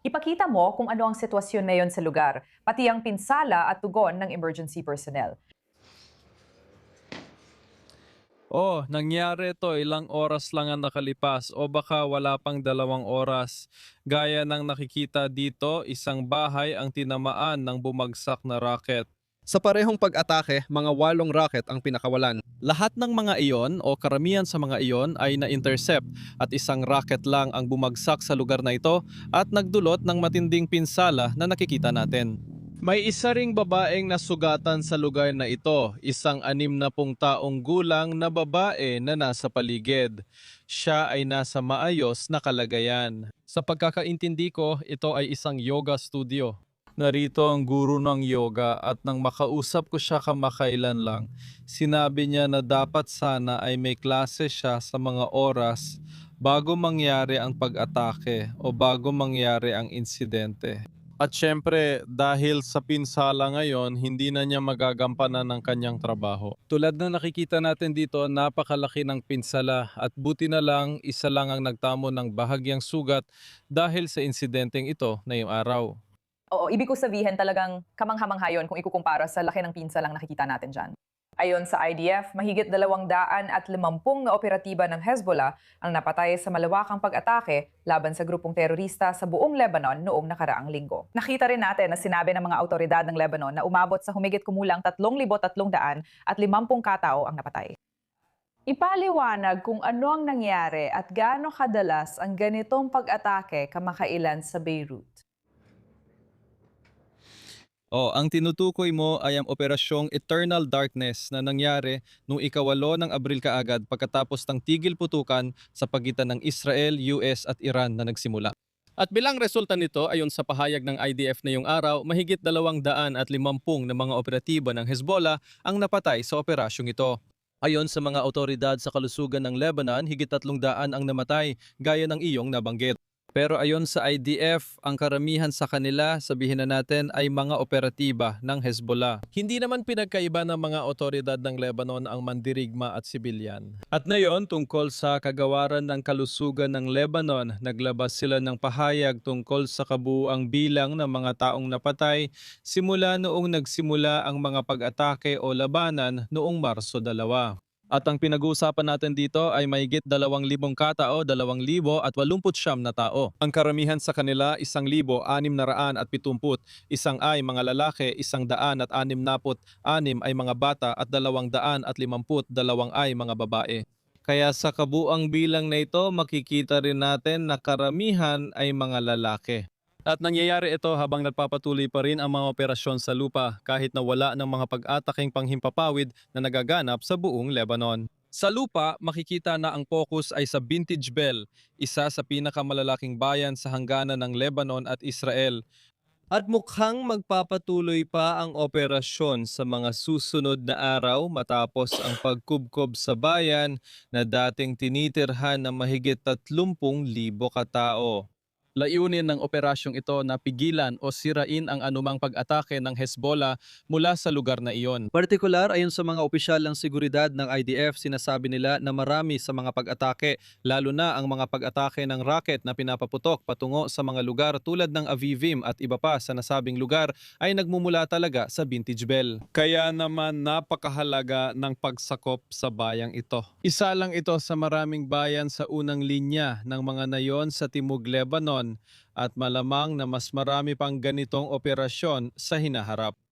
Ipakita mo kung ano ang sitwasyon na yon sa lugar, pati ang pinsala at tugon ng emergency personnel. Oh, nangyari to ilang oras lang ang nakalipas o baka wala pang 2 oras. Gaya ng nakikita dito, isang bahay ang tinamaan ng bumagsak na rocket. Sa parehong pag-atake, mga 8 rocket ang pinakawalan. Lahat ng mga iyon o karamihan sa mga iyon ay na-intercept at isang rocket lang ang bumagsak sa lugar na ito at nagdulot ng matinding pinsala na nakikita natin. May isa ring babaeng nasugatan sa lugar na ito, isang 60 taong gulang na babae na nasa paligid. Siya ay nasa maayos na kalagayan. Sa pagkakaintindi ko, ito ay isang yoga studio. Narito ang guro ng yoga at nang makausap ko siya kamakailan lang, sinabi niya na dapat sana ay may klase siya sa mga oras bago mangyari ang pag-atake o bago mangyari ang insidente. At syempre, dahil sa pinsala ngayon, hindi na niya magagampanan ng kanyang trabaho. Tulad na nakikita natin dito, napakalaki ng pinsala at buti na lang isa lang ang nagtamo ng bahagyang sugat dahil sa insidenteng ito ngayong araw. Oo, ibig ko sabihin talagang kamangha-mangha yun kung ikukumpara sa laki ng pinsalang nakikita natin dyan. Ayon sa IDF, mahigit 250 na operatiba ng Hezbollah ang napatay sa malawakang pag-atake laban sa grupong terorista sa buong Lebanon noong nakaraang linggo. Nakita rin natin na sinabi ng mga autoridad ng Lebanon na umabot sa humigit kumulang 3,300 at 50 katao ang napatay. Ipaliwanag kung ano ang nangyari at gaano kadalas ang ganitong pag-atake kamakailan sa Beirut. Ang tinutukoy mo ay ang operasyong Eternal Darkness na nangyari noong ika-8 ng Abril kaagad pagkatapos ng tigil putukan sa pagitan ng Israel, US at Iran na nagsimula. At bilang resulta nito, ayon sa pahayag ng IDF na yung araw, mahigit 250 na mga operatiba ng Hezbollah ang napatay sa operasyong ito. Ayon sa mga otoridad sa kalusugan ng Lebanon, higit 300 ang namatay, gaya ng iyong nabanggit. Pero ayon sa IDF, ang karamihan sa kanila, sabihin na natin, ay mga operatiba ng Hezbollah. Hindi naman pinagkaiba ng mga otoridad ng Lebanon ang mandirigma at sibilyan. At ngayon, tungkol sa kagawaran ng kalusugan ng Lebanon, naglabas sila ng pahayag tungkol sa kabuuang bilang ng mga taong napatay simula noong nagsimula ang mga pag-atake o labanan noong Marso 2. At ang pinag-uusapan natin dito ay mahigit 2,000 katao, 2,089 na tao. Ang karamihan sa kanila, 1,670. Isang ay mga lalaki, 166 ay mga bata at 252 ay mga babae. Kaya sa kabuang bilang na ito, makikita rin natin na karamihan ay mga lalaki. At nangyayari ito habang nagpapatuloy pa rin ang mga operasyon sa lupa kahit na wala ng mga pag-ataking panghimpapawid na nagaganap sa buong Lebanon. Sa lupa, makikita na ang focus ay sa Vintage Bell, isa sa pinakamalalaking bayan sa hangganan ng Lebanon at Israel. At mukhang magpapatuloy pa ang operasyon sa mga susunod na araw matapos ang pagkubkob sa bayan na dating tinitirhan ng mahigit 30,000 katao. Layunin ng operasyong ito na pigilan o sirain ang anumang pag-atake ng Hezbollah mula sa lugar na iyon. Partikular, ayon sa mga opisyal ng seguridad ng IDF, sinasabi nila na marami sa mga pag-atake, lalo na ang mga pag-atake ng rocket na pinapaputok patungo sa mga lugar tulad ng Avivim at iba pa sa nasabing lugar ay nagmumula talaga sa Vintage Bell. Kaya naman napakahalaga ng pagsakop sa bayang ito. Isa lang ito sa maraming bayan sa unang linya ng mga nayon sa Timog Lebanon at malamang na mas marami pang ganitong operasyon sa hinaharap.